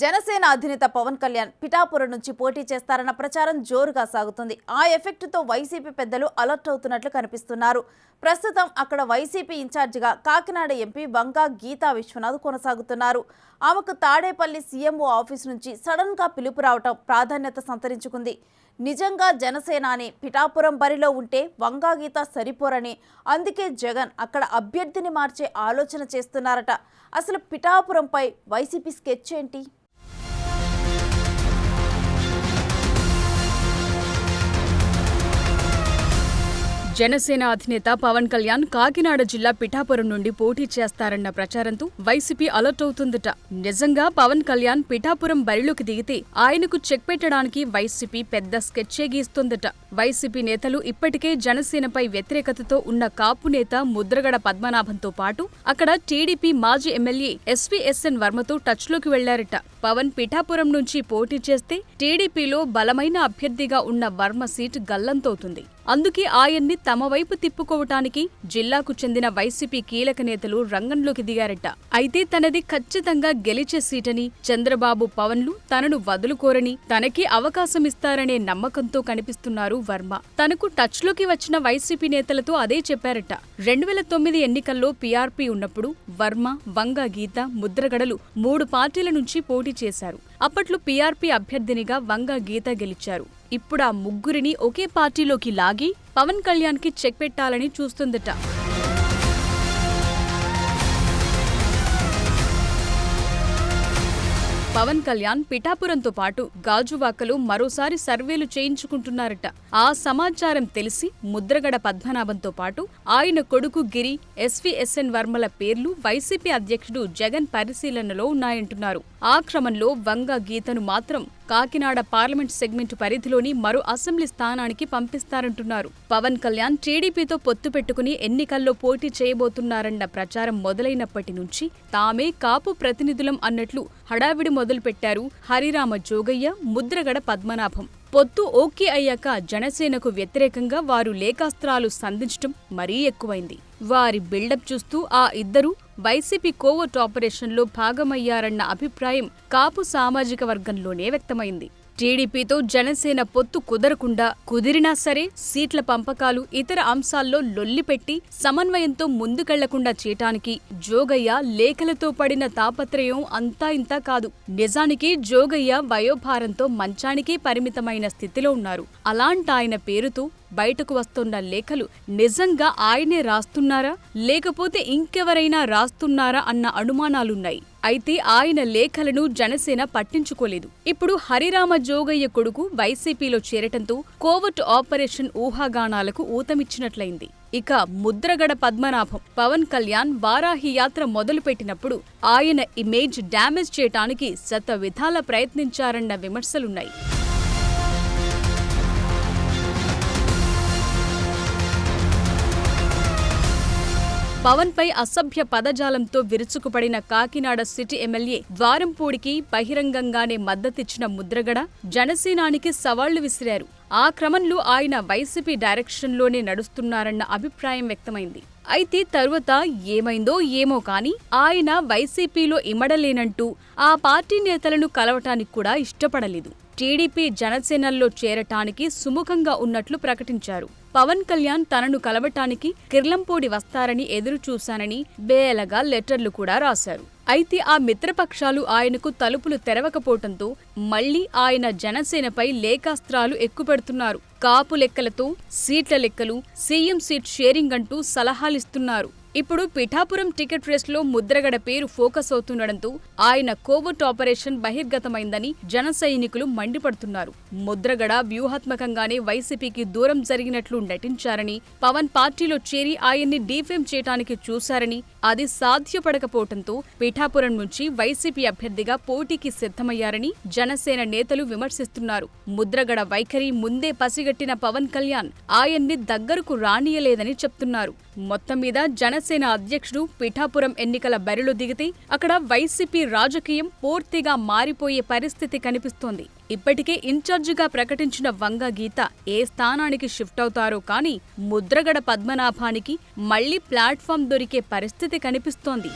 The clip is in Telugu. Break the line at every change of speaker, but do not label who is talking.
జనసేన అధినేత పవన్ కళ్యాణ్ పిఠాపురం నుంచి పోటీ చేస్తారన్న ప్రచారం జోరుగా సాగుతుంది. ఆ ఎఫెక్ట్తో వైసీపీ పెద్దలు అలర్ట్ అవుతున్నట్లు కనిపిస్తున్నారు. ప్రస్తుతం అక్కడ వైసీపీ ఇన్ఛార్జిగా కాకినాడ ఎంపీ వంగా గీతా విశ్వనాథ్ కొనసాగుతున్నారు. ఆమెకు తాడేపల్లి సీఎంఓ ఆఫీస్ నుంచి సడన్గా పిలుపు రావటం ప్రాధాన్యత సంతరించుకుంది. నిజంగా జనసేనాని పిఠాపురం బరిలో ఉంటే వంగా గీత సరిపోరని, అందుకే జగన్ అక్కడ అభ్యర్థిని మార్చే ఆలోచన చేస్తున్నారట. అసలు పిఠాపురంపై వైసీపీ స్కెచ్ ఏంటి?
జనసేన అధినేత పవన్ కళ్యాణ్ కాకినాడ జిల్లా పిఠాపురం నుండి పోటీ చేస్తారన్న ప్రచారంతో వైసీపీ అలర్ట్ అవుతుందట. నిజంగా పవన్ కళ్యాణ్ పిఠాపురం బరిలోకి దిగితే ఆయనకు చెక్ పెట్టడానికి వైసీపీ పెద్ద స్కెచ్చే గీస్తోందట. వైసీపీ నేతలు ఇప్పటికే జనసేనపై వ్యతిరేకతతో ఉన్న కాపు నేత ముద్రగడ పద్మనాభంతో పాటు అక్కడ టీడీపీ మాజీ ఎమ్మెల్యే ఎస్వీఎస్ఎన్ వర్మతో టచ్లోకి వెళ్లారట. పవన్ పిఠాపురం నుంచి పోటీ చేస్తే టీడీపీలో బలమైన అభ్యర్థిగా ఉన్న వర్మ సీటు గల్లంతవుతుంది. అందుకే ఆయన్ని తమ వైపు తిప్పుకోవటానికి జిల్లాకు చెందిన వైసీపీ కీలక నేతలు రంగంలోకి దిగారట. అయితే తనది ఖచ్చితంగా గెలిచే సీటని, చంద్రబాబు పవన్లు తనను వదులుకోరని, తనకి అవకాశమిస్తారనే నమ్మకంతో కనిపిస్తున్నారు వర్మ. తనకు టచ్లోకి వచ్చిన వైసీపీ నేతలతో అదే చెప్పారట. 2009 ఎన్నికల్లో పీఆర్పీ ఉన్నప్పుడు వర్మ, వంగా గీత, ముద్రగడలు 3 పార్టీల నుంచి పోటీ చేశారు. అప్పట్లో పీఆర్పీ అభ్యర్థినిగా వంగా గీత గెలిచారు. ఇప్పుడా ముగ్గురిని ఒకే పార్టీలోకి లాగి పవన్ కళ్యాణ్కి చెక్ పెట్టాలని చూస్తుందట. పవన్ కళ్యాణ్ పిఠాపురంతో పాటు గాజువాకలో మరోసారి సర్వేలు చేయించుకుంటున్నారట. ఆ సమాచారం తెలిసి ముద్రగడ పద్మనాభంతో పాటు ఆయన కొడుకు గిరి, ఎస్వీఎస్ఎన్ వర్మల పేర్లు వైసీపీ అధ్యక్షుడు జగన్ పరిశీలనలో ఉన్నాయంటున్నారు. ఆ క్రమంలో వంగా గీతను మాత్రం కాకినాడ పార్లమెంట్ సెగ్మెంట్ పరిధిలోని మరో అసెంబ్లీ స్థానానికి పంపిస్తారంటున్నారు. పవన్ కళ్యాణ్ టీడీపీతో పొత్తు పెట్టుకుని ఎన్నికల్లో పోటీ చేయబోతున్నారన్న ప్రచారం మొదలైనప్పటి నుంచి తామే కాపు ప్రతినిధులం అన్నట్లు హడావిడి మొదలుపెట్టారు హరిరామ జోగయ్య, ముద్రగడ పద్మనాభం. పొత్తు ఓకే అయ్యాక జనసేనకు వ్యతిరేకంగా వారు లేఖాస్త్రాలు సంధించడం మరీ ఎక్కువైంది. వారి బిల్డప్ చూస్తూ ఆ ఇద్దరూ వైసీపీ కోవర్ట్ ఆపరేషన్లో భాగమయ్యారన్న అభిప్రాయం కాపు సామాజిక వర్గంలోనే వ్యక్తమైంది. టీడీపీతో జనసేన పొత్తు కుదిరినా సరే సీట్ల పంపకాలు, ఇతర అంశాల్లో లొల్లిపెట్టి సమన్వయంతో ముందుకెళ్లకుండా చేయటానికి జోగయ్య లేఖలతో పడిన తాపత్రయం అంతా ఇంతా కాదు. నిజానికి జోగయ్య వయోభారంతో మంచానికే పరిమితమైన స్థితిలో ఉన్నారు. అలాంటాయన పేరుతో బయటకు వస్తున్న లేఖలు నిజంగా ఆయనే రాస్తున్నారా, లేకపోతే ఇంకెవరైనా రాస్తున్నారా అన్న అనుమానాలున్నాయి. అయితే ఆయన లేఖలను జనసేన పట్టించుకోలేదు. ఇప్పుడు హరిరామ జోగయ్య కొడుకు వైసీపీలో చేరటంతో కోవర్ట్ ఆపరేషన్ ఊహాగానాలకు ఊతమిచ్చినట్లయింది. ఇక ముద్రగడ పద్మనాభం, పవన్ కళ్యాణ్ వారాహి యాత్ర మొదలుపెట్టినప్పుడు ఆయన ఇమేజ్ డ్యామేజ్ చేయటానికి శతవిధాల ప్రయత్నించారన్న విమర్శలున్నాయి. పవన్ పై అసభ్య పదజాలంతో విరుచుకుపడిన కాకినాడ సిటీ ఎమ్మెల్యే ద్వారంపూడికి బహిరంగంగానే మద్దతిచ్చిన ముద్రగడ జనసేనానికి సవాళ్లు విసిరారు. ఆ క్రమంలో ఆయన వైసీపీ డైరెక్షన్లోనే నడుస్తున్నారన్న అభిప్రాయం వ్యక్తమైంది. అయితే తరువాత ఏమైందో ఏమో కానీ ఆయన వైసీపీలో ఇమడలేనంటూ ఆ పార్టీ నేతలను కలవటానికి కూడా ఇష్టపడలేదు. టీడీపీ జనసేనల్లో చేరటానికి సుముఖంగా ఉన్నట్లు ప్రకటించారు. పవన్ కళ్యాణ్ తనను కలవటానికి కిర్లంపూడి వస్తారని ఎదురుచూశానని బేలగా లెటర్లు కూడా రాశారు. అయితే ఆ మిత్రపక్షాలు ఆయనకు తలుపులు తెరవకపోవటంతో మళ్లీ ఆయన జనసేనపై లేఖాస్త్రాలు ఎక్కుపెడుతున్నారు. కాపు లెక్కలతో సీట్ల లెక్కలు, సీఎం సీట్ షేరింగ్ అంటూ సలహాలిస్తున్నారు. ఇప్పుడు పిఠాపురం టికెట్ రేస్లో ముద్రగడ పేరు ఫోకస్ అవుతుండటంతో ఆయన కోవర్ట్ ఆపరేషన్ బహిర్గతమైందని జన సైనికులు మండిపడుతున్నారు. ముద్రగడ వ్యూహాత్మకంగానే వైసీపీకి దూరం జరిగినట్లు నటించారని, పవన్ పార్టీలో చేరి ఆయన్ని డీఫేమ్ చేయటానికి చూశారని, అది సాధ్యపడకపోవటంతో పిఠాపురం నుంచి వైసీపీ అభ్యర్థిగా పోటీకి సిద్ధమయ్యారని జనసేన నేతలు విమర్శిస్తున్నారు. ముద్రగడ వైఖరి ముందే పసిగట్టిన పవన్ కళ్యాణ్ ఆయన్ని దగ్గరకు రానియలేదని చెప్తున్నారు. మొత్తం మీద జనసేన అధ్యక్షుడు పిఠాపురం ఎన్నికల బరిలో దిగితే అక్కడ వైసీపీ రాజకీయం పూర్తిగా మారిపోయే పరిస్థితి కనిపిస్తోంది. ఇప్పటికే ఇన్ఛార్జిగా ప్రకటించిన వంగా గీత ఏ స్థానానికి షిఫ్ట్ అవుతారో కానీ ముద్రగడ పద్మనాభానికి మళ్లీ ప్లాట్ఫామ్ దొరికే పరిస్థితి కనిపిస్తోంది.